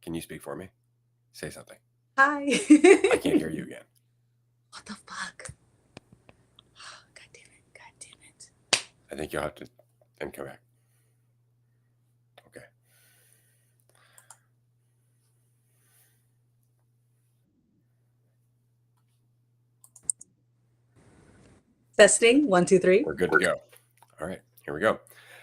Can you speak for me? Say something. Hi. I can't hear you again. What the fuck? God damn it. God damn it. I think you'll have to and come back. Okay. Testing. 1, 2, 3. We're good to go. All right, here we go.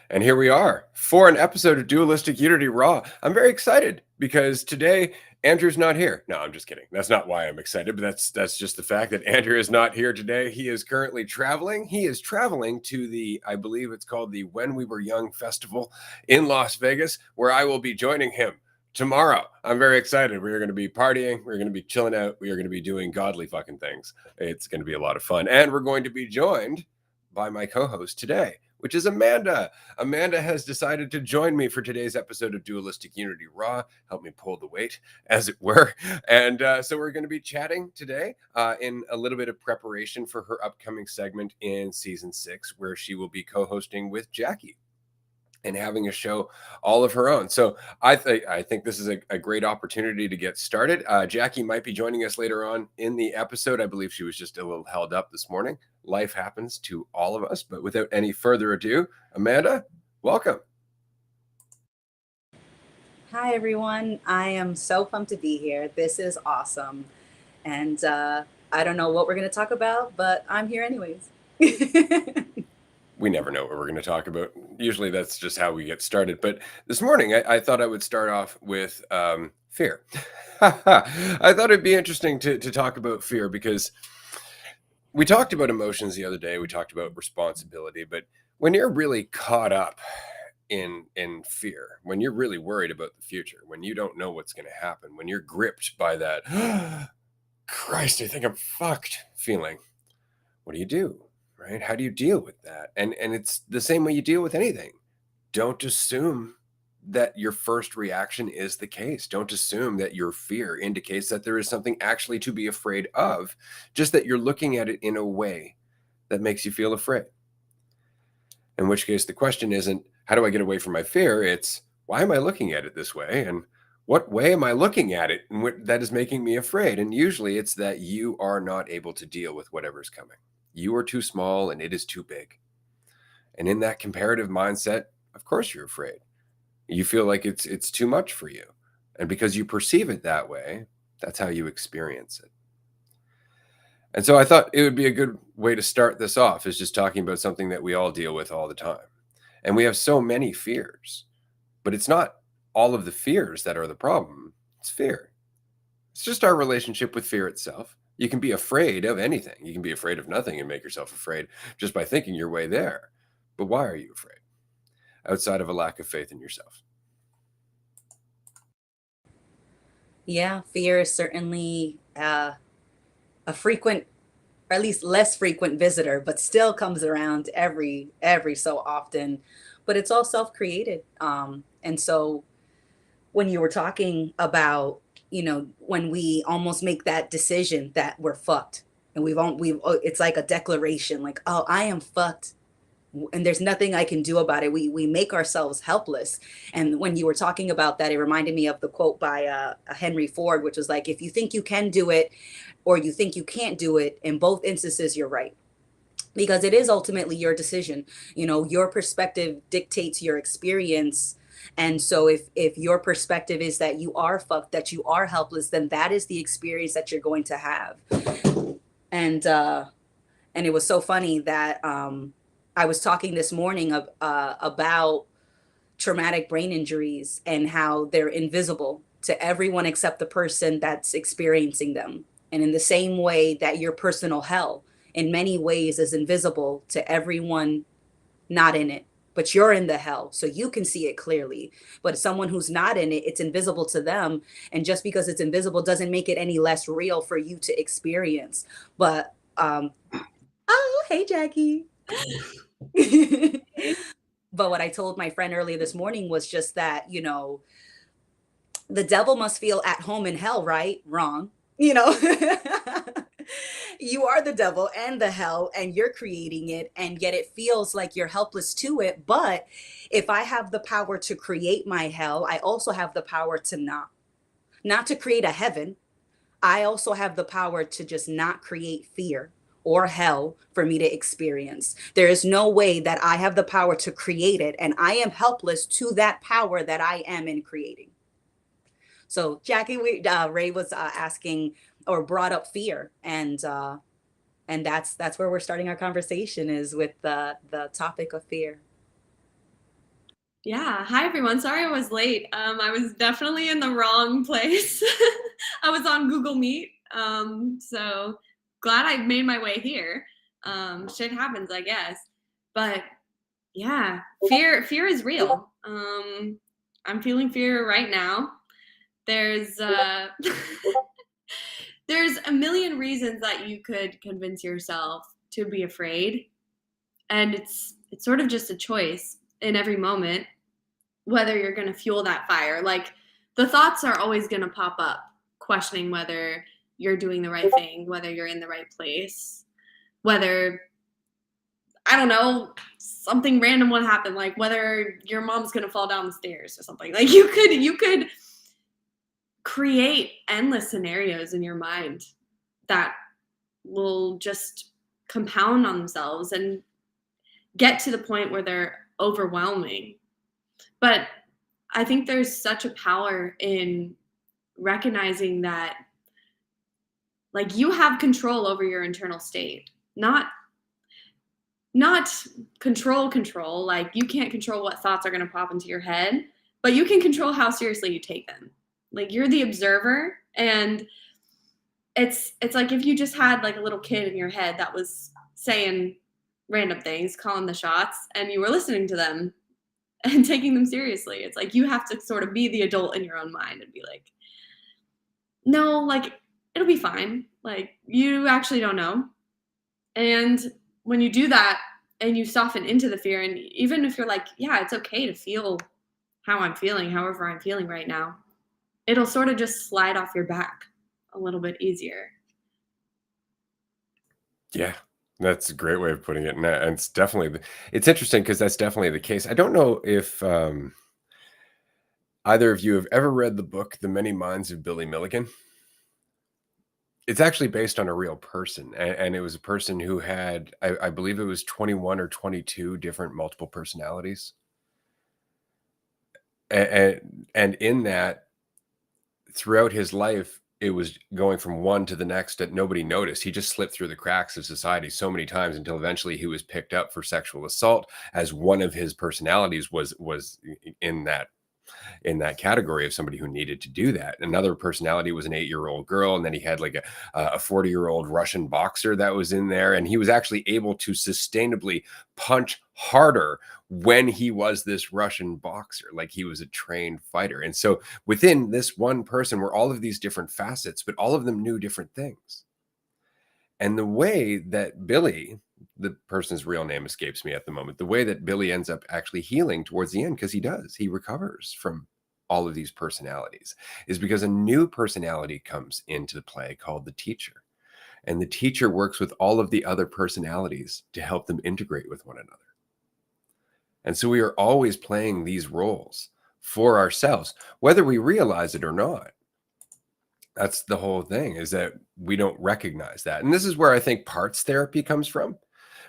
And here we are for an episode of Dualistic Unity Raw. I'm very excited because today Andrew's not here. No, I'm just kidding. That's not why I'm excited, but that's just the fact that Andrew is not here today. He is currently traveling. He is traveling to the, I believe it's called the When We Were Young Festival in Las Vegas, where I will be joining him tomorrow. I'm very excited. We are going to be partying. We're going to be chilling out. We are going to be doing godly fucking things. It's going to be a lot of fun. And we're going to be joined by my co-host today, which is Amanda. Amanda has decided to join me for today's episode of Dualistic Unity Raw, help me pull the weight, as it were. And so we're going to be chatting today in a little bit of preparation for her upcoming segment in season 6, where she will be co-hosting with Jackie and having a show all of her own. So I think this is a great opportunity to get started. Jackie might be joining us later on in the episode. I believe she was just a little held up this morning. Life happens to all of us. But without any further ado, Amanda, welcome. Hi, everyone. I am so pumped to be here. This is awesome. And I don't know what we're going to talk about, but I'm here anyways. We never know what we're going to talk about. Usually that's just how we get started. But this morning, I thought I would start off with fear. I thought it'd be interesting to talk about fear because we talked about emotions the other day. We talked about responsibility. But when you're really caught up in fear, when you're really worried about the future, when you don't know what's going to happen, when you're gripped by that, Christ, I think I'm fucked feeling, what do you do? Right? How do you deal with that? And it's the same way you deal with anything. Don't assume that your first reaction is the case. Don't assume that your fear indicates that there is something actually to be afraid of, just that you're looking at it in a way that makes you feel afraid. In which case, the question isn't, how do I get away from my fear? It's, why am I looking at it this way? And what way am I looking at it and what that is making me afraid? And usually it's that you are not able to deal with whatever's coming. You are too small and it is too big. And in that comparative mindset, of course you're afraid. You feel like it's too much for you. And because you perceive it that way, that's how you experience it. And so I thought it would be a good way to start this off is just talking about something that we all deal with all the time. And we have so many fears, but it's not all of the fears that are the problem. It's fear. It's just our relationship with fear itself. You can be afraid of anything. You can be afraid of nothing and make yourself afraid just by thinking your way there. But why are you afraid? Outside of a lack of faith in yourself. Yeah, fear is certainly a frequent, or at least less frequent visitor, but still comes around every so often. But it's all self-created. And so when you were talking about, when we almost make that decision that we're fucked, and we've it's like a declaration, like, oh, I am fucked, and there's nothing I can do about it. We make ourselves helpless. And when you were talking about that, it reminded me of the quote by Henry Ford, which was like, if you think you can do it, or you think you can't do it, in both instances, you're right, because it is ultimately your decision. Your perspective dictates your experience. And so if your perspective is that you are fucked, that you are helpless, then that is the experience that you're going to have. And it was so funny that I was talking this morning about traumatic brain injuries and how they're invisible to everyone except the person that's experiencing them. And in the same way that your personal hell in many ways is invisible to everyone not in it, but you're in the hell, so you can see it clearly. But someone who's not in it, it's invisible to them. And just because it's invisible doesn't make it any less real for you to experience. But, oh, hey, Jackie. But what I told my friend earlier this morning was just that, the devil must feel at home in hell, right? Wrong. You are the devil and the hell, and you're creating it, and yet it feels like you're helpless to it. But if I have the power to create my hell, I also have the power to not. not to create a heaven. I also have the power to just not create fear or hell for me to experience. There is no way that I have the power to create it, and I am helpless to that power that I am in creating. So, Jackie, Ray was asking or brought up fear, and that's where we're starting our conversation, is with the topic of fear. Yeah. Hi, everyone. Sorry I was late. I was definitely in the wrong place. I was on Google Meet. So glad I made my way here. Shit happens, I guess. But yeah, fear is real. I'm feeling fear right now. There's there's a million reasons that you could convince yourself to be afraid, and it's sort of just a choice in every moment whether you're going to fuel that fire. Like, the thoughts are always going to pop up, questioning whether you're doing the right thing, whether you're in the right place, whether, I don't know, something random would happen, like whether your mom's going to fall down the stairs or something. Like, you could create endless scenarios in your mind that will just compound on themselves and get to the point where they're overwhelming. But I think there's such a power in recognizing that, like, you have control over your internal state. Not control, like, you can't control what thoughts are going to pop into your head, but you can control how seriously you take them. Like, you're the observer, and it's like if you just had like a little kid in your head that was saying random things, calling the shots, and you were listening to them and taking them seriously. It's like you have to sort of be the adult in your own mind and be like, no, like, it'll be fine. Like, you actually don't know. And when you do that and you soften into the fear, and even if you're like, yeah, it's okay to feel how I'm feeling, however I'm feeling right now, it'll sort of just slide off your back a little bit easier. Yeah, that's a great way of putting it, and it's definitely it's interesting because that's definitely the case. I don't know if either of you have ever read the book The Many Minds of Billy Milligan. It's actually based on a real person, and it was a person who had, I believe it was 21 or 22 different multiple personalities, and in that, throughout his life, it was going from one to the next that nobody noticed. He just slipped through the cracks of society so many times until eventually he was picked up for sexual assault, as one of his personalities was in that category of somebody who needed to do that. Another personality was an 8-year-old girl, and then he had like a 40-year-old Russian boxer that was in there, and he was actually able to sustainably punch harder when he was this Russian boxer, like he was a trained fighter. And so within this one person were all of these different facets, but all of them knew different things. And the way that Billy, the person's real name escapes me at the moment, the way that Billy ends up actually healing towards the end, because he recovers from all of these personalities, is because a new personality comes into play called the teacher. And the teacher works with all of the other personalities to help them integrate with one another. And so we are always playing these roles for ourselves, whether we realize it or not. That's the whole thing, is that we don't recognize that. And this is where I think parts therapy comes from,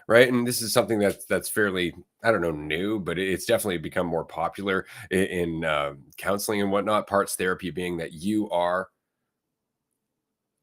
right? And this is something that's fairly, I don't know, new, but it's definitely become more popular in counseling and whatnot. Parts therapy being that you are,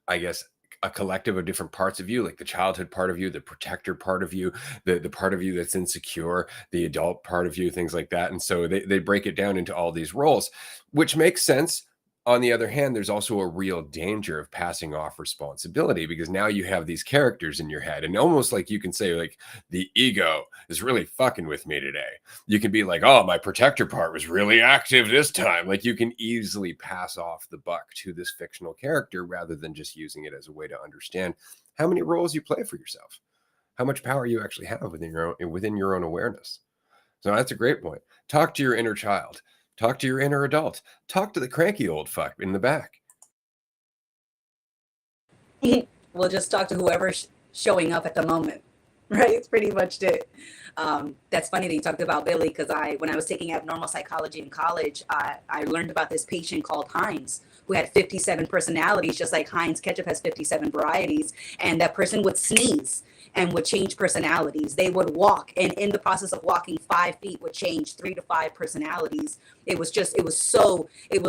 I guess, a collective of different parts of you, like the childhood part of you, the protector part of you, the part of you that's insecure, the adult part of you, things like that. And so they break it down into all these roles, which makes sense. On the other hand, there's also a real danger of passing off responsibility, because now you have these characters in your head, and almost like you can say, like, the ego is really fucking with me today. You can be like, oh, my protector part was really active this time. Like, you can easily pass off the buck to this fictional character rather than just using it as a way to understand how many roles you play for yourself, how much power you actually have within your own awareness. So that's a great point. Talk to your inner child. Talk to your inner adult. Talk to the cranky old fuck in the back. We'll just talk to whoever's showing up at the moment. right? It's pretty much it. That's funny that you talked about Billy, because when I was taking abnormal psychology in college, I learned about this patient called Heinz, who had 57 personalities, just like Heinz ketchup has 57 varieties. And that person would sneeze and would change personalities. They would walk, and in the process of walking 5 feet, would change 3 to 5 personalities. It was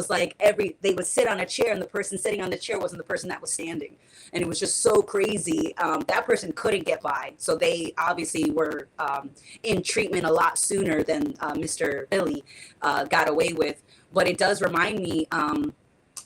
like they would sit on a chair, and the person sitting on the chair wasn't the person that was standing. And it was just so crazy. That person couldn't get by. So they obviously were in treatment a lot sooner than Mr. Billy got away with. But it does remind me,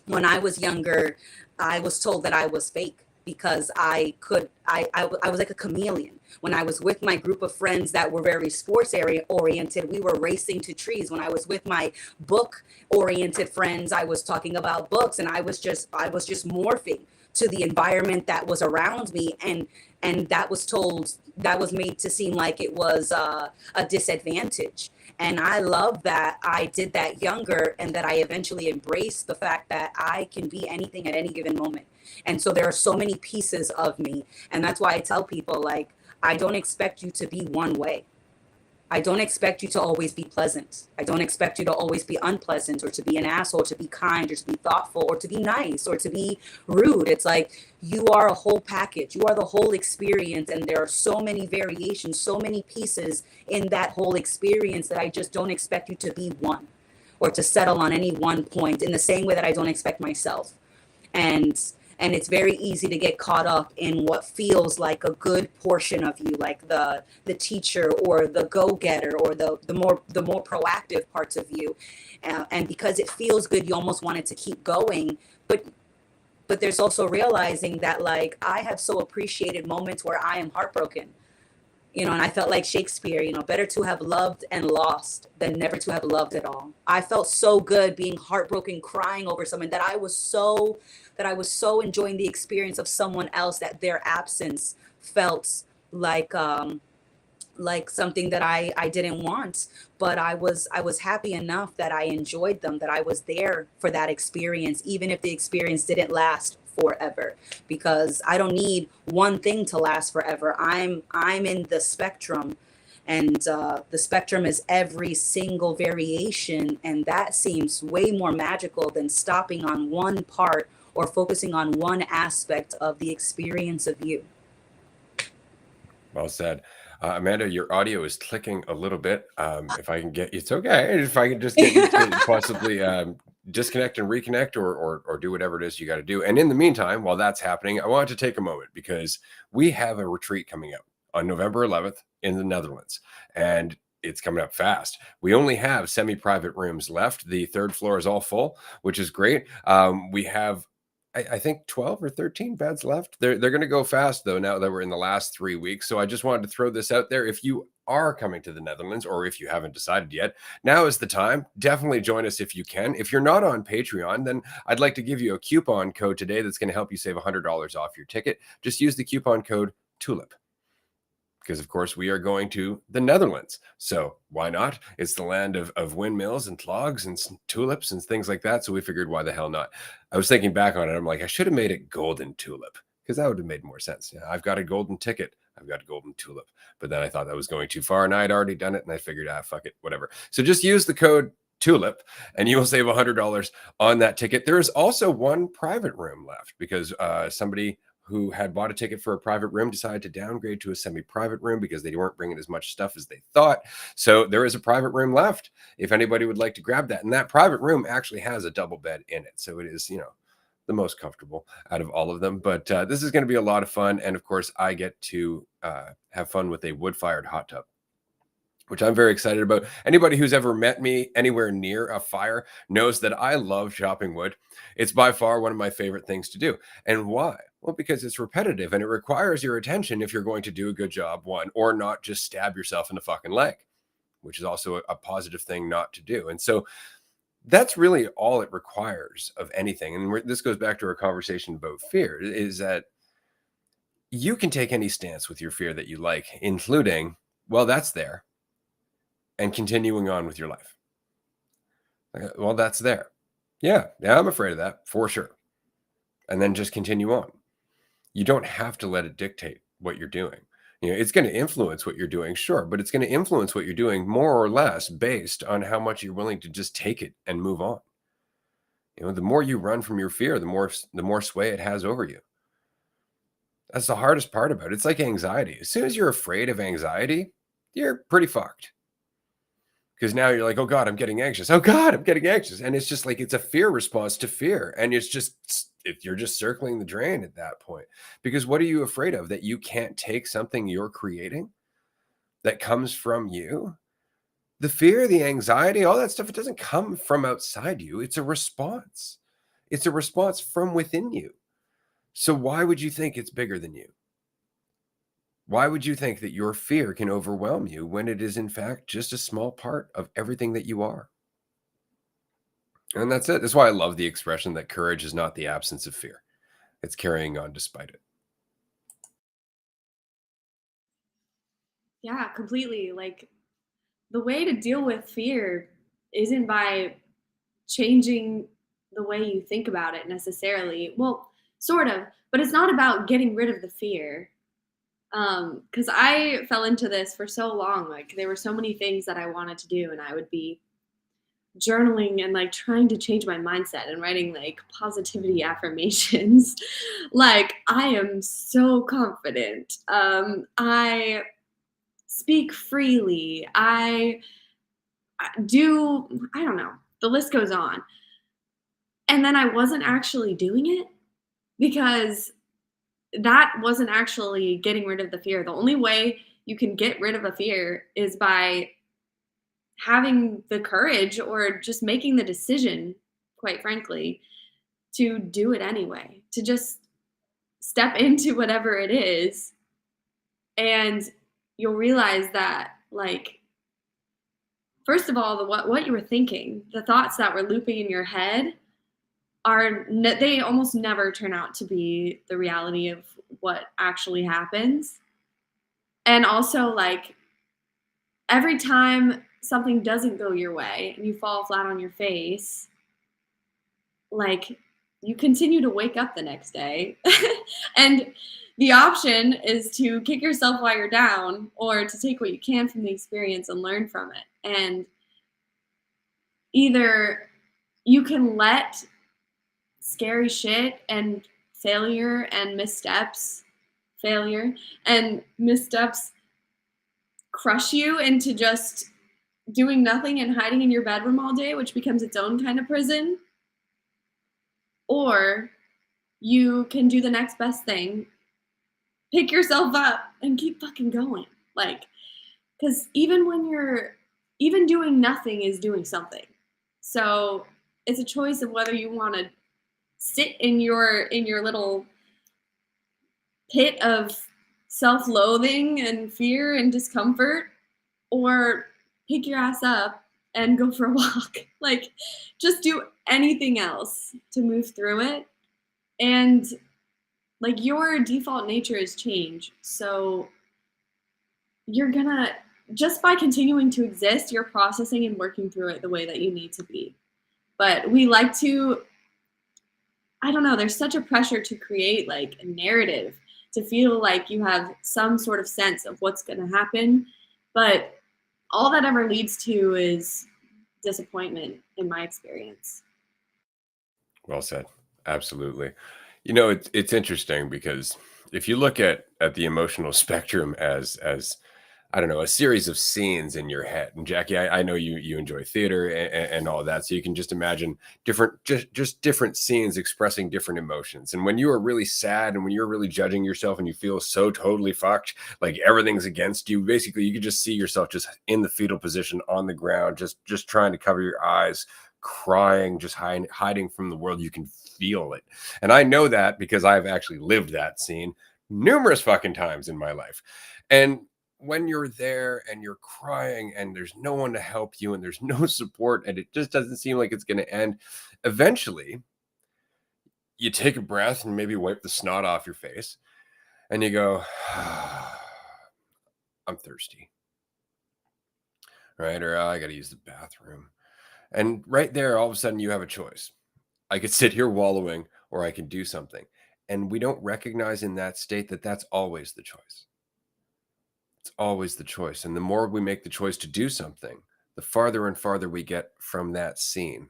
when I was younger, I was told that I was fake because I was like a chameleon. When I was with my group of friends that were very sports area oriented, we were racing to trees. When I was with my book oriented friends, I was talking about books, and I was just morphing to the environment that was around me, and that was made to seem like it was a disadvantage. And I love that I did that younger, and that I eventually embraced the fact that I can be anything at any given moment. And so there are so many pieces of me. And that's why I tell people, like, I don't expect you to be one way. I don't expect you to always be pleasant. I don't expect you to always be unpleasant, or to be an asshole, or to be kind, or to be thoughtful, or to be nice, or to be rude. It's like you are a whole package. You are the whole experience. And there are so many variations, so many pieces in that whole experience, that I just don't expect you to be one, or to settle on any one point, in the same way that I don't expect myself. And it's very easy to get caught up in what feels like a good portion of you, like the teacher, or the go-getter, or the more proactive parts of you. And because it feels good, you almost want it to keep going. But there's also realizing that, like, I have so appreciated moments where I am heartbroken. And I felt like Shakespeare, better to have loved and lost than never to have loved at all. I felt so good being heartbroken, crying over someone, that I was so enjoying the experience of someone else, that their absence felt like something that I didn't want. But I was happy enough that I enjoyed them, that I was there for that experience, even if the experience didn't last forever, because I don't need one thing to last forever. I'm in the spectrum, and the spectrum is every single variation, and that seems way more magical than stopping on one part, or focusing on one aspect of the experience of you. Well said. Amanda, your audio is clicking a little bit. If I can get, it's okay. If I can just get you to possibly disconnect and reconnect, or do whatever it is you got to do. And in the meantime, while that's happening, I wanted to take a moment, because we have a retreat coming up on November 11th in the Netherlands, and it's coming up fast. We only have semi-private rooms left. The third floor is all full, which is great. We have, I think, 12 or 13 beds left. They're going to go fast, though, now that we're in the last 3 weeks. So I just wanted to throw this out there. If you are coming to the Netherlands, or if you haven't decided yet, now is the time. Definitely join us if you can. If you're not on Patreon, then I'd like to give you a coupon code today that's going to help you save $100 off your ticket. Just use the coupon code TULIP. Because, of course, we are going to the Netherlands. So why not? It's the land of windmills and clogs and tulips and things like that. So we figured, why the hell not? I was thinking back on it. I'm like, I should have made it golden tulip, because that would have made more sense. Yeah, I've got a golden ticket. I've got a golden tulip. But then I thought that was going too far, and I had already done it. And I figured, fuck it, whatever. So just use the code TULIP, and you will save $100 on that ticket. There is also one private room left, because somebody who had bought a ticket for a private room decided to downgrade to a semi-private room because they weren't bringing as much stuff as they thought. So there is a private room left if anybody would like to grab that. And that private room actually has a double bed in it. So it is, the most comfortable out of all of them. But this is going to be a lot of fun. And of course, I get to have fun with a wood-fired hot tub, which I'm very excited about. Anybody who's ever met me anywhere near a fire knows that I love chopping wood. It's by far one of my favorite things to do. And why? Well, because it's repetitive, and it requires your attention if you're going to do a good job, one, or not just stab yourself in the fucking leg, which is also a positive thing not to do. And so that's really all it requires of anything. And this goes back to our conversation about fear, is that you can take any stance with your fear that you like, including, well, that's there, and continuing on with your life. Well, that's there. Yeah, I'm afraid of that for sure. And then just continue on. You don't have to let it dictate what you're doing. It's going to influence what you're doing, sure, but it's going to influence what you're doing more or less based on how much you're willing to just take it and move on. The more you run from your fear, the more sway it has over you. That's the hardest part about it. It's like anxiety. As soon as you're afraid of anxiety, you're pretty fucked. Because now you're like, oh God, I'm getting anxious. Oh God, I'm getting anxious. And it's just like, it's a fear response to fear. And you're just circling the drain at that point. Because what are you afraid of? That you can't take something you're creating that comes from you? The fear, the anxiety, all that stuff, it doesn't come from outside you. It's a response. It's a response from within you. So why would you think it's bigger than you? Why would you think that your fear can overwhelm you when it is, in fact, just a small part of everything that you are? And that's it. That's why I love the expression that courage is not the absence of fear. It's carrying on despite it. Yeah, completely. Like, the way to deal with fear isn't by changing the way you think about it necessarily. Well, sort of, but it's not about getting rid of the fear. Because I fell into this for so long. Like, there were so many things that I wanted to do, and I would be journaling and like trying to change my mindset and writing like positivity affirmations. Like, I am so confident. I speak freely. I don't know. The list goes on. And then I wasn't actually doing it because that wasn't actually getting rid of the fear. The only way you can get rid of a fear is by having the courage or just making the decision, quite frankly, to do it anyway, to just step into whatever it is. And you'll realize that, like, first of all, what you were thinking, the thoughts that were looping in your head they almost never turn out to be the reality of what actually happens. And also, like, every time something doesn't go your way and you fall flat on your face, like, you continue to wake up the next day. And the option is to kick yourself while you're down or to take what you can from the experience and learn from it. And either you can let scary shit and failure and missteps crush you into just doing nothing and hiding in your bedroom all day, which becomes its own kind of prison. Or you can do the next best thing, pick yourself up and keep fucking going. Like, because even doing nothing is doing something. So it's a choice of whether you want to sit in your little pit of self-loathing and fear and discomfort, or pick your ass up and go for a walk. Like, just do anything else to move through it. And like, your default nature is change. So you're gonna, just by continuing to exist, you're processing and working through it the way that you need to be. But we like to, I don't know, there's such a pressure to create like a narrative, to feel like you have some sort of sense of what's going to happen. But all that ever leads to is disappointment, in my experience. Well said. Absolutely. It's interesting because if you look at the emotional spectrum as I don't know, a series of scenes in your head. And Jackie, I know you enjoy theater and all that, so you can just imagine just different scenes expressing different emotions. And when you are really sad and when you're really judging yourself and you feel so totally fucked, like everything's against you, basically you could just see yourself just in the fetal position on the ground, just trying to cover your eyes, crying, just hiding from the world. You can feel it. And I know that because I've actually lived that scene numerous fucking times in my life. And when you're there and you're crying and there's no one to help you and there's no support and it just doesn't seem like it's going to end, eventually you take a breath and maybe wipe the snot off your face and you go, I'm thirsty. Right? Or I got to use the bathroom. And right there, all of a sudden you have a choice. I could sit here wallowing or I can do something. And we don't recognize in that state that that's always the choice. It's always the choice. And the more we make the choice to do something, the farther and farther we get from that scene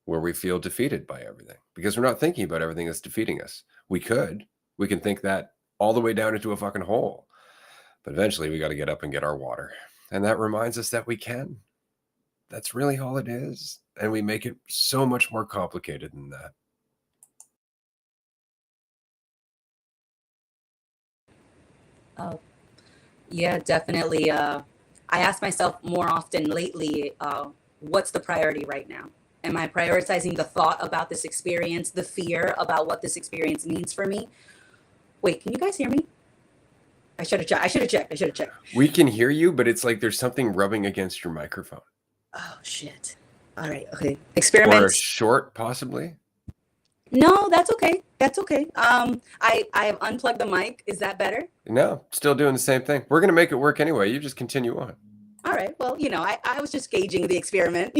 where we feel defeated by everything, because we're not thinking about everything that's defeating us. We can think that all the way down into a fucking hole. But eventually we got to get up and get our water. And that reminds us that we can. That's really all it is. And we make it so much more complicated than that. Yeah, definitely. I ask myself more often lately, what's the priority right now? Am I prioritizing the thought about this experience, the fear about what this experience means for me? Wait, can you guys hear me? I should have checked. I should have checked. I should have checked. We can hear you, but it's like there's something rubbing against your microphone. Oh, shit. All right. Okay. Or Experiments. short, possibly. No, that's okay. That's okay. I have unplugged the mic. Is that better? No, still doing the same thing. We're going to make it work anyway. You just continue on. All right. Well, I was just gauging the experiment.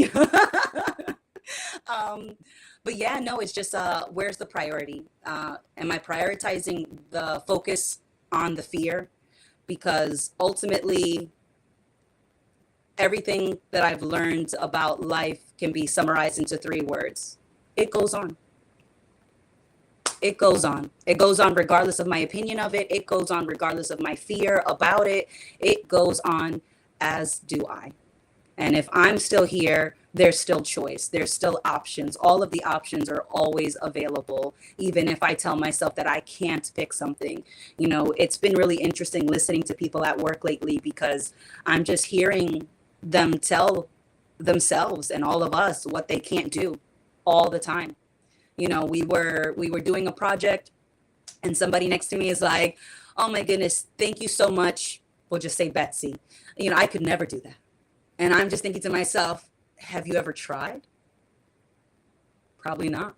But yeah, no, it's just where's the priority? Am I prioritizing the focus on the fear? Because ultimately, everything that I've learned about life can be summarized into 3 words. It goes on. It goes on. It goes on regardless of my opinion of it. It goes on regardless of my fear about it. It goes on, as do I. And if I'm still here, there's still choice. There's still options. All of the options are always available, even if I tell myself that I can't pick something. It's been really interesting listening to people at work lately, because I'm just hearing them tell themselves and all of us what they can't do all the time. We were doing a project, and somebody next to me is like, "Oh my goodness, thank you so much." We'll just say Betsy. I could never do that. And I'm just thinking to myself, have you ever tried? Probably not.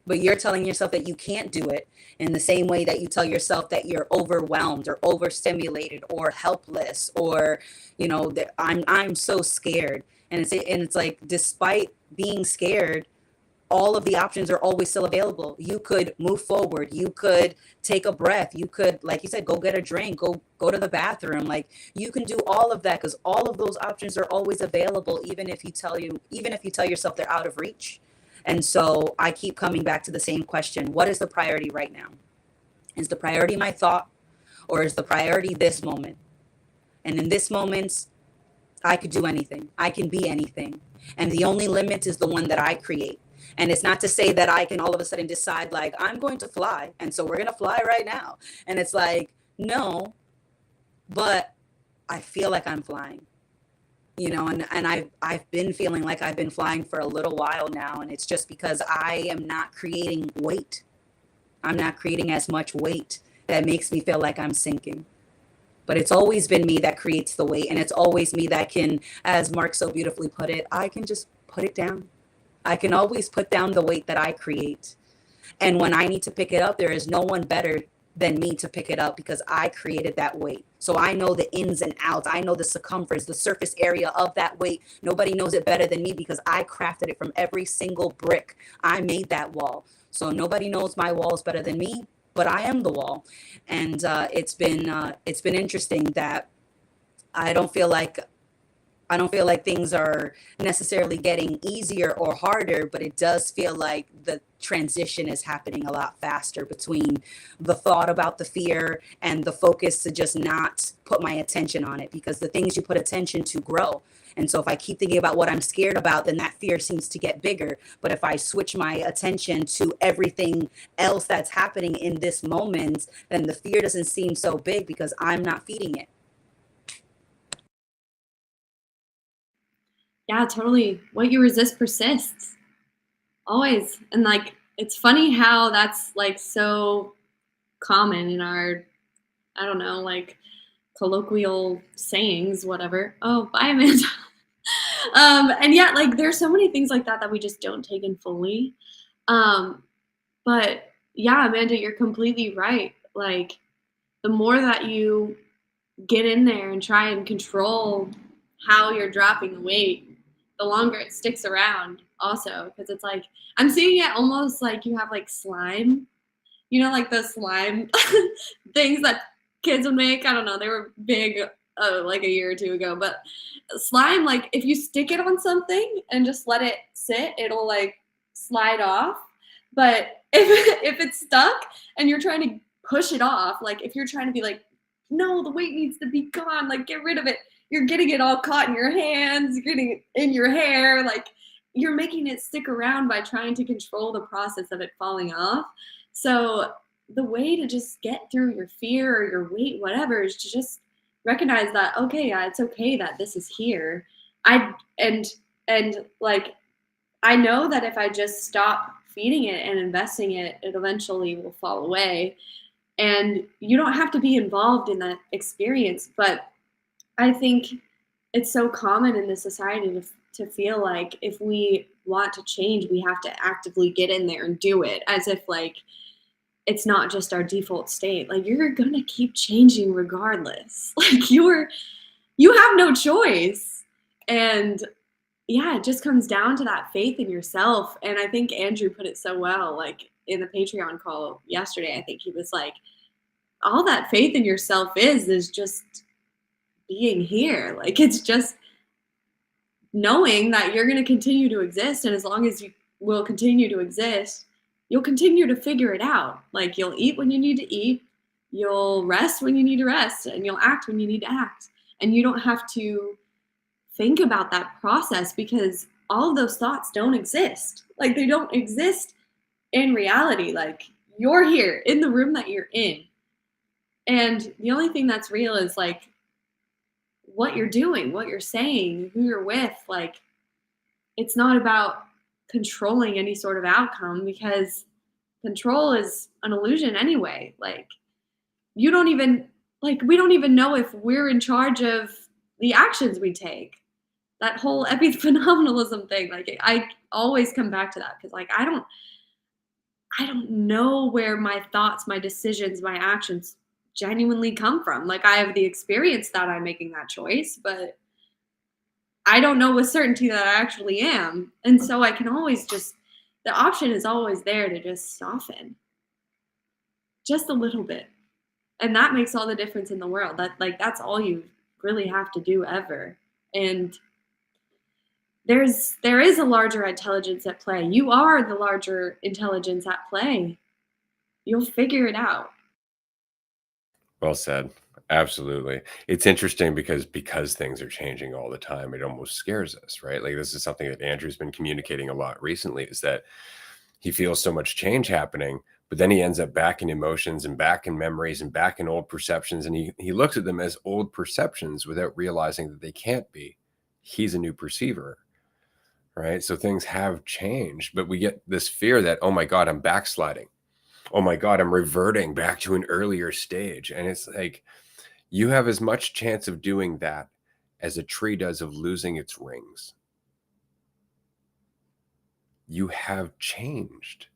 But you're telling yourself that you can't do it in the same way that you tell yourself that you're overwhelmed or overstimulated or helpless, or that I'm so scared. And it's like, despite being scared, all of the options are always still available. You could move forward. You could take a breath. You could, like you said, go get a drink, go to the bathroom. Like, you can do all of that, because all of those options are always available, even if you tell yourself they're out of reach. And so I keep coming back to the same question. What is the priority right now? Is the priority my thought, or is the priority this moment? And in this moment, I could do anything. I can be anything. And the only limit is the one that I create. And it's not to say that I can all of a sudden decide, like, I'm going to fly, and so we're going to fly right now. And it's like, no, but I feel like I'm flying, and I've been feeling like I've been flying for a little while now. And it's just because I am not creating weight. I'm not creating as much weight that makes me feel like I'm sinking. But it's always been me that creates the weight. And it's always me that can, as Mark so beautifully put it, I can just put it down. I can always put down the weight that I create. And when I need to pick it up, there is no one better than me to pick it up, because I created that weight. So I know the ins and outs. I know the circumference, the surface area of that weight. Nobody knows it better than me, because I crafted it from every single brick. I made that wall. So nobody knows my walls better than me, but I am the wall. And it's been interesting that I don't feel like things are necessarily getting easier or harder, but it does feel like the transition is happening a lot faster between the thought about the fear and the focus to just not put my attention on it, because the things you put attention to grow. And so if I keep thinking about what I'm scared about, then that fear seems to get bigger. But if I switch my attention to everything else that's happening in this moment, then the fear doesn't seem so big, because I'm not feeding it. Yeah, totally. What you resist persists. Always. And like, it's funny how that's like so common in our, I don't know, like colloquial sayings, whatever. Oh, bye, Amanda. And yet, like, there's so many things like that we just don't take in fully. But yeah, Amanda, you're completely right. Like, the more that you get in there and try and control how you're dropping the weight, the longer it sticks around also. Because it's like, I'm seeing it almost like you have like slime, like those slime things that kids would make. I don't know. They were big like a year or two ago. But slime, like if you stick it on something and just let it sit, it'll like slide off. But if it's stuck and you're trying to push it off, like if you're trying to be like, no, the weight needs to be gone, like get rid of it, you're getting it all caught in your hands, you're getting it in your hair, like you're making it stick around by trying to control the process of it falling off. So the way to just get through your fear or your weight, whatever, is to just recognize that, okay, yeah, it's okay that this is here. I and like I know that if I just stop feeding it and investing it, it eventually will fall away. And you don't have to be involved in that experience, but I think it's so common in this society to feel like if we want to change, we have to actively get in there and do it, as if like it's not just our default state. Like you're gonna keep changing regardless. Like you have no choice. And yeah, it just comes down to that faith in yourself. And I think Andrew put it so well, like in the Patreon call yesterday. I think he was like, all that faith in yourself is just being here. Like it's just knowing that you're going to continue to exist, and as long as you will continue to exist, you'll continue to figure it out. Like you'll eat when you need to eat, you'll rest when you need to rest, and you'll act when you need to act. And you don't have to think about that process because all of those thoughts don't exist. Like they don't exist in reality. Like you're here in the room that you're in. And the only thing that's real is like what you're doing, what you're saying, who you're with. Like it's not about controlling any sort of outcome, because control is an illusion anyway. Like you don't even we don't even know if we're in charge of the actions we take. That whole epiphenomenalism thing, like I always come back to that because like I don't know where my thoughts, my decisions, my actions genuinely come from. Like I have the experience that I'm making that choice, but I don't know with certainty that I actually am. And so I can always the option is always there to just soften just a little bit. And that makes all the difference in the world. That's all you really have to do ever. And there is a larger intelligence at play. You are the larger intelligence at play. You'll figure it out. Well said. Absolutely. It's interesting because things are changing all the time, it almost scares us, right? Like this is something that Andrew's been communicating a lot recently, is that he feels so much change happening, but then he ends up back in emotions and back in memories and back in old perceptions. And he looks at them as old perceptions without realizing that they can't be. He's a new perceiver, right? So things have changed, but we get this fear that, oh my God, I'm backsliding. Oh my God, I'm reverting back to an earlier stage. And it's like, you have as much chance of doing that as a tree does of losing its rings. You have changed.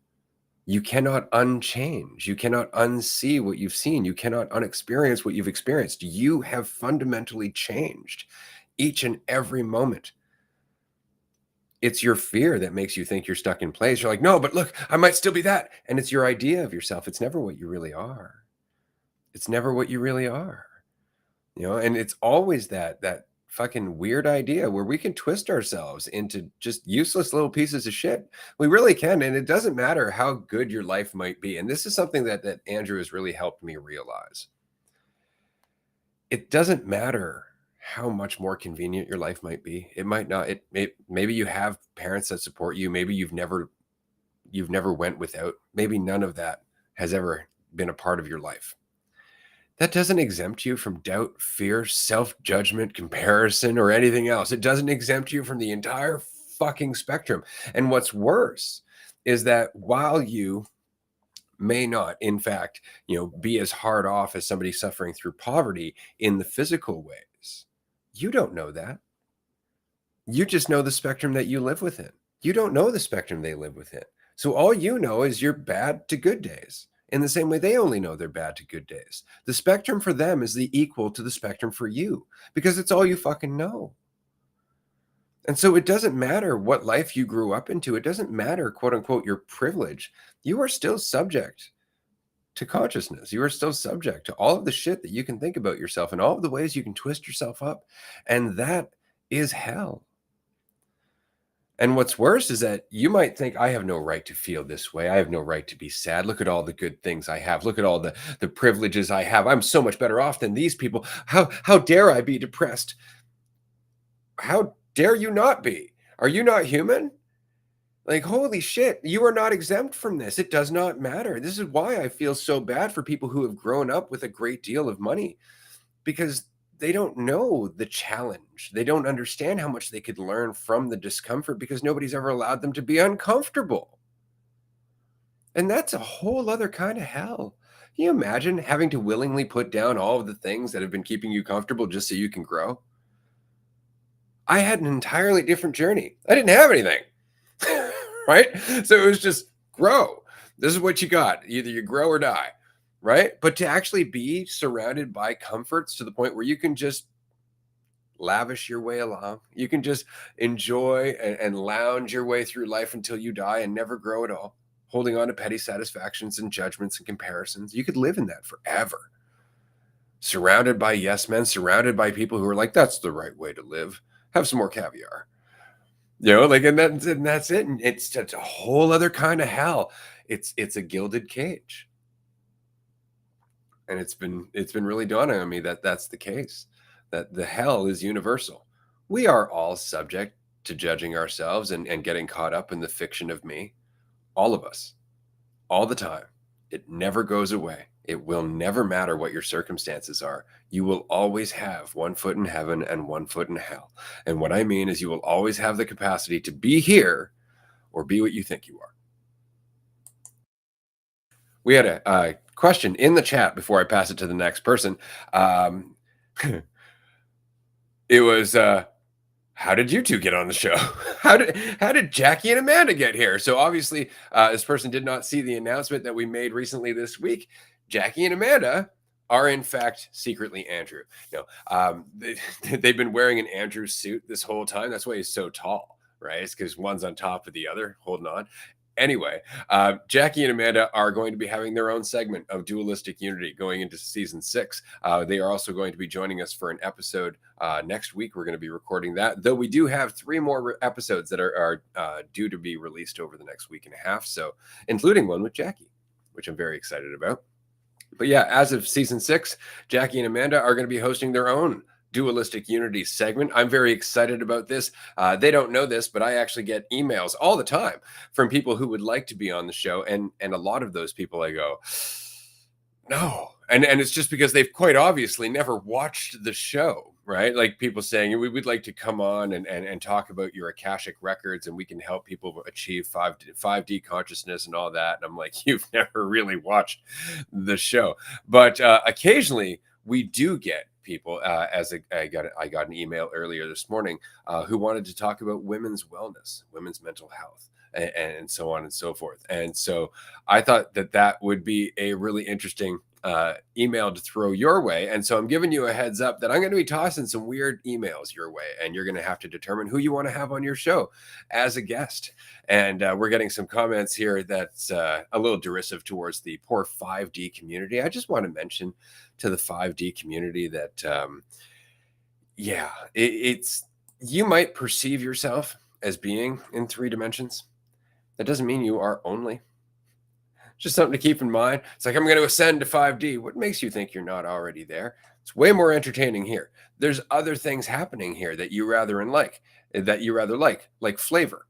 You cannot unchange. You cannot unsee what you've seen. You cannot unexperience what you've experienced. You have fundamentally changed each and every moment. It's your fear that makes you think you're stuck in place. You're like, no, but look, I might still be that. And it's your idea of yourself. It's never what you really are. It's never what you really are. You know, and it's always that fucking weird idea where we can twist ourselves into just useless little pieces of shit. We really can. And it doesn't matter how good your life might be. And this is something that Andrew has really helped me realize. It doesn't matter how much more convenient your life might be. It might not. Maybe you have parents that support you. Maybe you've never went without. Maybe none of that has ever been a part of your life. That doesn't exempt you from doubt, fear, self-judgment, comparison, or anything else. It doesn't exempt you from the entire fucking spectrum. And what's worse is that while you may not, in fact, be as hard off as somebody suffering through poverty in the physical ways, you don't know that. You just know the spectrum that you live within. You don't know the spectrum they live within. So all you know is your bad to good days. In the same way, they only know their bad to good days. The spectrum for them is the equal to the spectrum for you, because it's all you fucking know. And so it doesn't matter what life you grew up into. It doesn't matter, quote unquote, your privilege. You are still subject to consciousness. You are still subject to all of the shit that you can think about yourself and all of the ways you can twist yourself up. And that is hell. And what's worse is that you might think, I have no right to feel this way. I have no right to be sad. Look at all the good things I have. Look at all the privileges I have. I'm so much better off than these people. How dare I be depressed? How dare you not be? Are you not human? Like, holy shit, you are not exempt from this. It does not matter. This is why I feel so bad for people who have grown up with a great deal of money, because they don't know the challenge. They don't understand how much they could learn from the discomfort because nobody's ever allowed them to be uncomfortable. And that's a whole other kind of hell. Can you imagine having to willingly put down all of the things that have been keeping you comfortable just so you can grow? I had an entirely different journey. I didn't have anything. Right? So it was just grow. This is what you got. Either you grow or die. Right? But to actually be surrounded by comforts to the point where you can just lavish your way along, you can just enjoy and lounge your way through life until you die and never grow at all, holding on to petty satisfactions and judgments and comparisons. You could live in that forever. Surrounded by yes men, surrounded by people who are like, that's the right way to live. Have some more caviar. Like, and that's it. And it's just a whole other kind of hell. It's a gilded cage. And it's been really dawning on me that that's the case, that the hell is universal. We are all subject to judging ourselves and getting caught up in the fiction of me. All of us, all the time. It never goes away. It will never matter what your circumstances are. You will always have one foot in heaven and one foot in hell. And what I mean is you will always have the capacity to be here or be what you think you are. We had a question in the chat before I pass it to the next person. It was, how did you two get on the show? How did Jackie and Amanda get here? So obviously, this person did not see the announcement that we made recently this week. Jackie and Amanda are in fact secretly Andrew. No, they've been wearing an Andrew suit this whole time. That's why he's so tall, right? It's because one's on top of the other, holding on. Anyway, Jackie and Amanda are going to be having their own segment of Dualistic Unity going into season 6. They are also going to be joining us for an episode next week. We're going to be recording that, though we do have 3 more episodes that are due to be released over the next week and a half, so including one with Jackie, which I'm very excited about. But yeah, as of season 6, Jackie and Amanda are going to be hosting their own Dualistic Unity segment. I'm very excited about this. They don't know this, but I actually get emails all the time from people who would like to be on the show. And a lot of those people I go, no. And it's just because they've quite obviously never watched the show, right? Like people saying, we would like to come on and talk about your Akashic records and we can help people achieve 5D consciousness and all that. And I'm like, you've never really watched the show. But occasionally we do get people, I got an email earlier this morning who wanted to talk about women's wellness, women's mental health, and so on and so forth. And so I thought that would be a really interesting email to throw your way. And so I'm giving you a heads up that I'm going to be tossing some weird emails your way, and you're going to have to determine who you want to have on your show as a guest. And we're getting some comments here that's a little derisive towards the poor 5D community. I just want to mention to the 5D community that, it's you might perceive yourself as being in 3 dimensions. That doesn't mean you are only. Just something to keep in mind. It's like, I'm going to ascend to 5D. What makes you think you're not already there? It's way more entertaining here. There's other things happening here that you rather like flavor.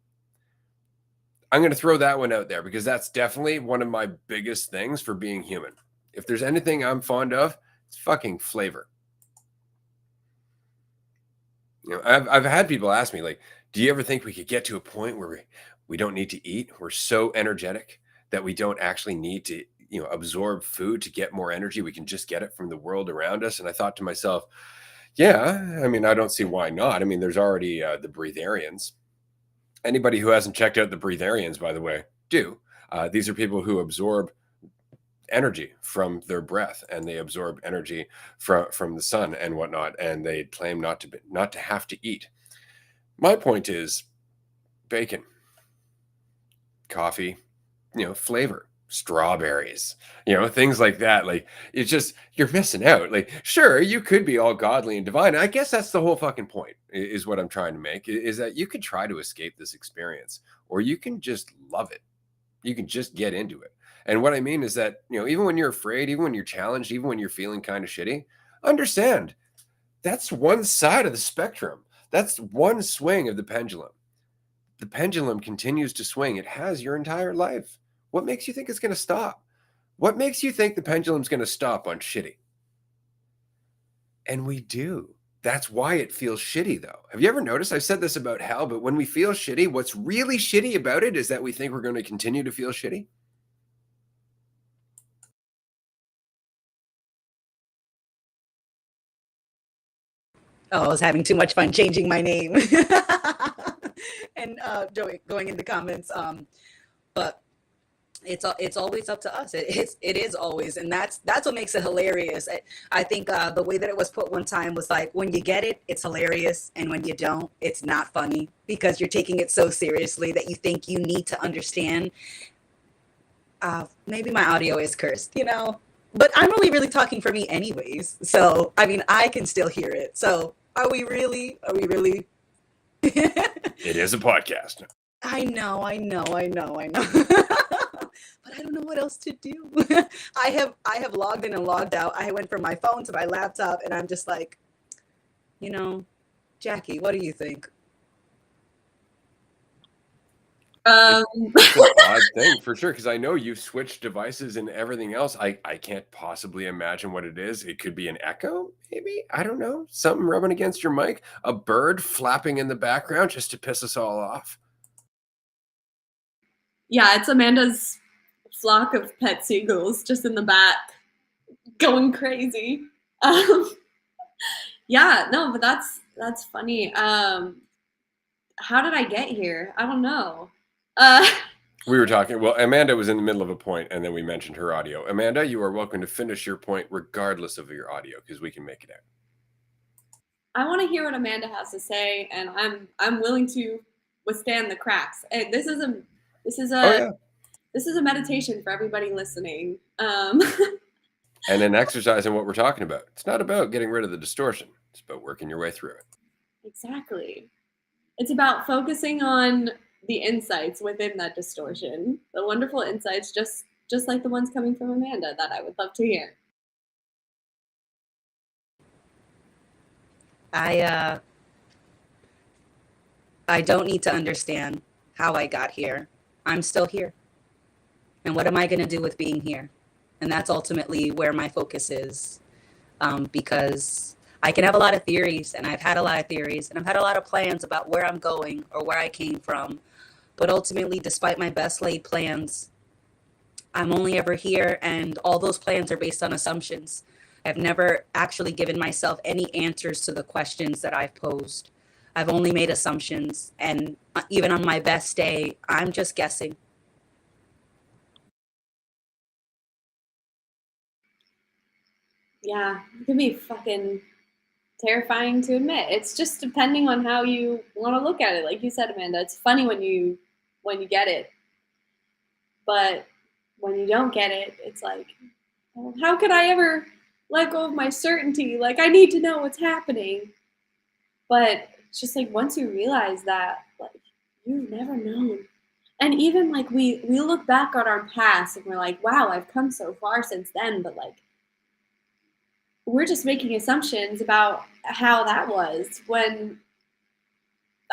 I'm going to throw that one out there because that's definitely one of my biggest things for being human. If there's anything I'm fond of, it's fucking flavor. I've had people ask me, like, do you ever think we could get to a point where we don't need to eat? We're so energetic that we don't actually need to, absorb food to get more energy. We can just get it from the world around us. And I thought to myself, yeah, I mean, I don't see why not. I mean, there's already the breatharians. Anybody who hasn't checked out the breatharians, by the way, do. These are people who absorb energy from their breath, and they absorb energy from the sun and whatnot, and they claim not to have to eat. My point is bacon, coffee, flavor. strawberries, things like that. Like, it's just, you're missing out. Like, sure, you could be all godly and divine. I guess that's the whole fucking point, is what I'm trying to make, is that you could try to escape this experience, or you can just love it. You can just get into it. And what I mean is that, even when you're afraid, even when you're challenged, even when you're feeling kind of shitty, understand that's one side of the spectrum. That's one swing of the pendulum. The pendulum continues to swing. It has your entire life. What makes you think it's going to stop? What makes you think the pendulum's going to stop on shitty? And we do. That's why it feels shitty, though. Have you ever noticed? I've said this about hell, but when we feel shitty, what's really shitty about it is that we think we're going to continue to feel shitty. Oh, I was having too much fun changing my name and going in the comments. But it's always up to us. It is always, and that's what makes it hilarious. I think the way that it was put one time was like, when you get it, it's hilarious, and when you don't, it's not funny, because you're taking it so seriously that you think you need to understand. Maybe my audio is cursed, but I'm only really talking for me anyways. So I mean, I can still hear it. So are we really? It is a podcast. I know. But I don't know what else to do. I have logged in and logged out. I went from my phone to my laptop, and I'm just like, Jackie, what do you think? It's an odd thing for sure, because I know you've switched devices and everything else. I can't possibly imagine what it is. It could be an echo, maybe. I don't know. Something rubbing against your mic, a bird flapping in the background just to piss us all off. Yeah, it's Amanda's flock of pet seagulls just in the back going crazy. Yeah, no, but that's funny. How did I get here? I don't know. We were talking, well, Amanda was in the middle of a point, and then we mentioned her audio. Amanda, you are welcome to finish your point regardless of your audio, because we can make it out. I want to hear what Amanda has to say, and I'm willing to withstand the cracks. And this is a meditation for everybody listening. And an exercise in what we're talking about. It's not about getting rid of the distortion. It's about working your way through it. Exactly. It's about focusing on the insights within that distortion, the wonderful insights, just like the ones coming from Amanda that I would love to hear. I don't need to understand how I got here. I'm still here. And what am I going to do with being here? And that's ultimately where my focus is. Because I can have a lot of theories, and I've had a lot of theories, and I've had a lot of plans about where I'm going or where I came from. But ultimately, despite my best laid plans, I'm only ever here, and all those plans are based on assumptions. I've never actually given myself any answers to the questions that I've posed. I've only made assumptions, and even on my best day, I'm just guessing. Yeah, it can be fucking terrifying to admit. It's just depending on how you want to look at it. Like you said, Amanda, it's funny when you get it, but when you don't get it, it's like, well, how could I ever let go of my certainty? Like, I need to know what's happening. But it's just like, once you realize that, like, you've never known. And even like we look back on our past and we're like, wow, I've come so far since then, but like, we're just making assumptions about how that was, when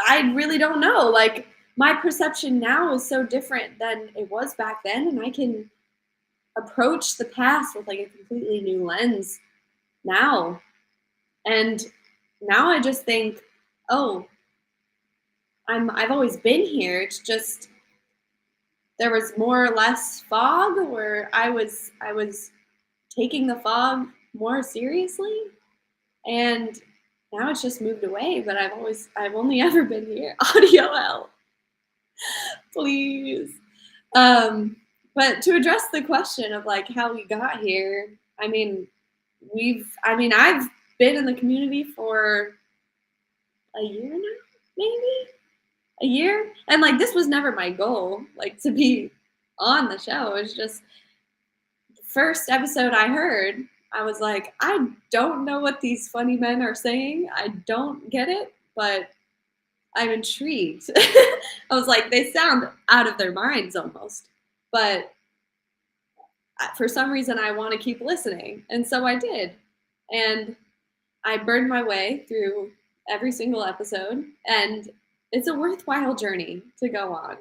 I really don't know. Like, my perception now is so different than it was back then, and I can approach the past with like a completely new lens now. And now I just think, oh, I've always been here. It's just there was more or less fog, or I was taking the fog more seriously, and now it's just moved away. But I've only ever been here. Audio help, please. But to address the question of like how we got here, I mean, I've been in the community for a year now, maybe a year, and like this was never my goal, like to be on the show. It was just the first episode I heard, I was like, I don't know what these funny men are saying. I don't get it, but I'm intrigued. I was like, they sound out of their minds almost. But for some reason, I want to keep listening. And so I did. And I burned my way through every single episode. And it's a worthwhile journey to go on.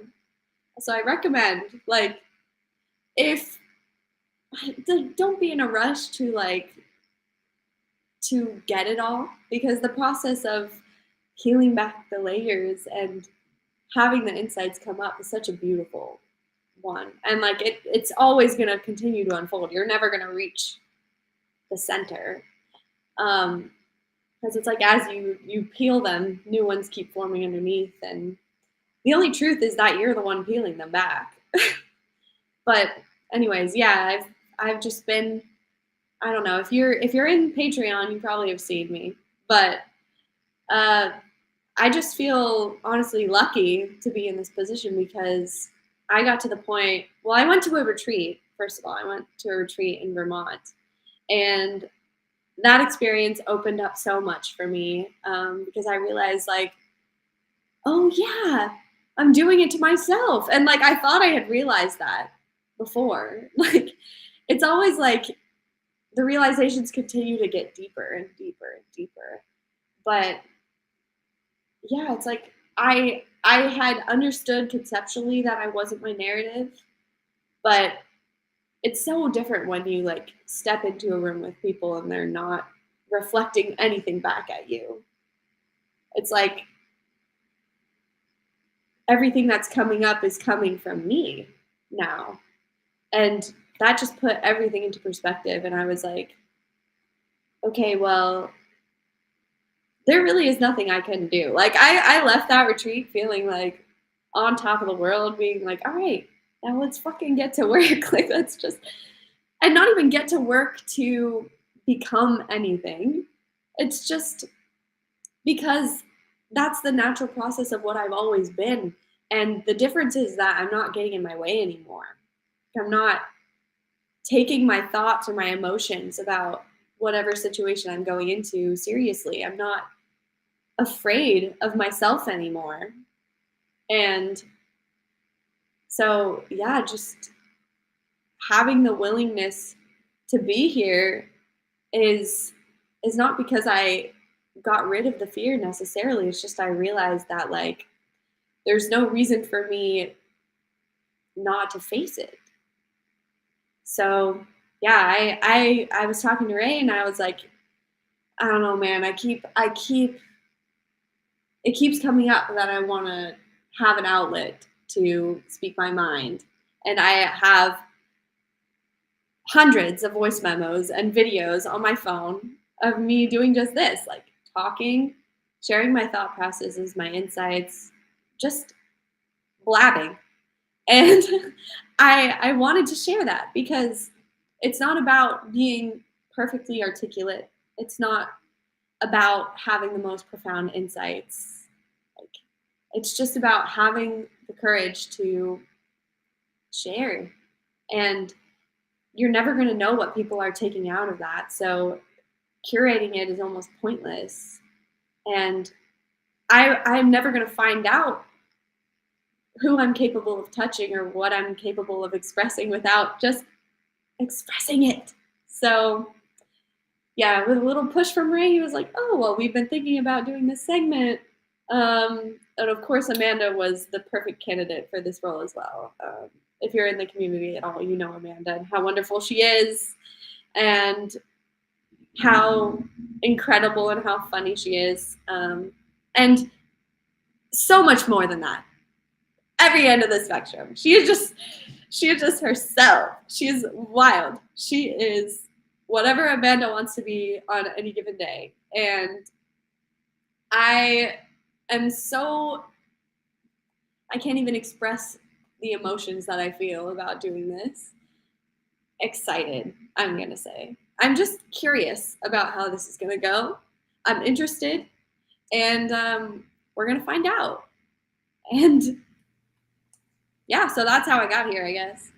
So I recommend, like, if don't be in a rush to get it all, because the process of peeling back the layers and having the insights come up is such a beautiful one. And like it's always going to continue to unfold. You're never going to reach the center. Because it's like as you peel them, new ones keep forming underneath, and the only truth is that you're the one peeling them back. But anyways, yeah, I've just been, I don't know, if you're in Patreon, you probably have seen me, but I just feel honestly lucky to be in this position, because I got to the point, well, I went to a retreat. First of all, I went to a retreat in Vermont, and that experience opened up so much for me, because I realized, like, oh yeah, I'm doing it to myself. And like, I thought I had realized that before. Like, it's always like the realizations continue to get deeper and deeper and deeper. But yeah, it's like I had understood conceptually that I wasn't my narrative, but it's so different when you like step into a room with people and they're not reflecting anything back at you. It's like everything that's coming up is coming from me now. And that just put everything into perspective. And I was like, okay, well, there really is nothing I can do. Like I left that retreat feeling like on top of the world, being like, all right, now let's fucking get to work. Like let's just, and not even get to work to become anything. It's just because that's the natural process of what I've always been. And the difference is that I'm not getting in my way anymore. I'm not taking my thoughts or my emotions about whatever situation I'm going into seriously. I'm not afraid of myself anymore. And so, yeah, just having the willingness to be here is not because I got rid of the fear necessarily. It's just I realized that like there's no reason for me not to face it. So yeah, I was talking to Ray and I was like, I don't know, man, it keeps coming up that I want to have an outlet to speak my mind. And I have hundreds of voice memos and videos on my phone of me doing just this, like talking, sharing my thought processes, my insights, just blabbing. And I wanted to share that because it's not about being perfectly articulate. It's not about having the most profound insights. Like, it's just about having the courage to share. And you're never going to know what people are taking out of that. So curating it is almost pointless. And I'm never going to find out who I'm capable of touching or what I'm capable of expressing without just expressing it. So yeah, with a little push from Ray, he was like, oh, well, we've been thinking about doing this segment. And of course, Amanda was the perfect candidate for this role as well. If you're in the community at all, you know Amanda and how wonderful she is and how incredible and how funny she is. And so much more than that. Every end of the spectrum. She is just herself. She's wild. She is whatever Amanda wants to be on any given day. And I am so, I can't even express the emotions that I feel about doing this. Excited, I'm going to say. I'm just curious about how this is going to go. I'm interested, and we're going to find out. And yeah, so that's how I got here, I guess.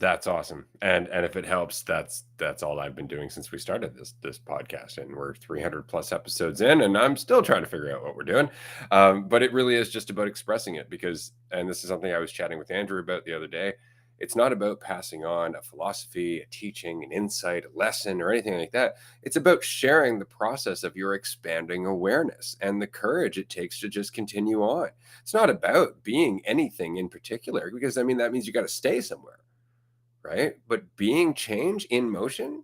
That's awesome. And if it helps, that's all I've been doing since we started this podcast, and we're 300 plus episodes in, and I'm still trying to figure out what we're doing. But it really is just about expressing it, because, and this is something I was chatting with Andrew about the other day. It's not about passing on a philosophy, a teaching, an insight, a lesson, or anything like that. It's about sharing the process of your expanding awareness and the courage it takes to just continue on. It's not about being anything in particular, because I mean, that means you got to stay somewhere, right? But being change in motion,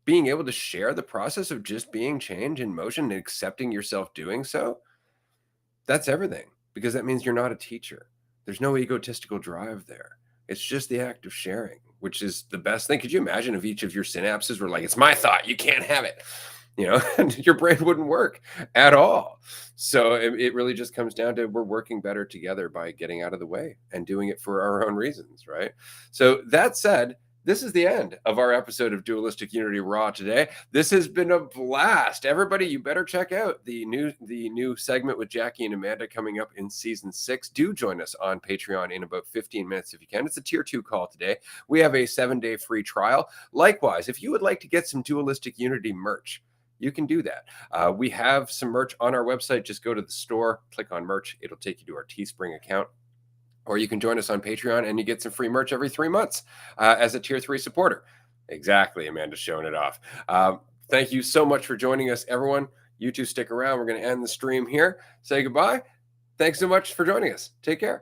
being able to share the process of just being change in motion and accepting yourself doing so, that's everything, because that means you're not a teacher. There's no egotistical drive there. It's just the act of sharing, which is the best thing. Could you imagine if each of your synapses were like, it's my thought, you can't have it, and your brain wouldn't work at all. So it really just comes down to, we're working better together by getting out of the way and doing it for our own reasons, right? So that said, this is the end of our episode of Dualistic Unity Raw today. This has been a blast. Everybody, you better check out the new segment with Jackie and Amanda coming up in season 6. Do join us on Patreon in about 15 minutes if you can. It's a tier 2 call today. We have a 7-day free trial. Likewise, if you would like to get some Dualistic Unity merch, you can do that. We have some merch on our website. Just go to the store, click on merch. It'll take you to our Teespring account. Or you can join us on Patreon and you get some free merch every 3 months as a tier 3 supporter. Exactly. Amanda's showing it off. Thank you so much for joining us, everyone. You two stick around. We're going to end the stream here. Say goodbye. Thanks so much for joining us. Take care.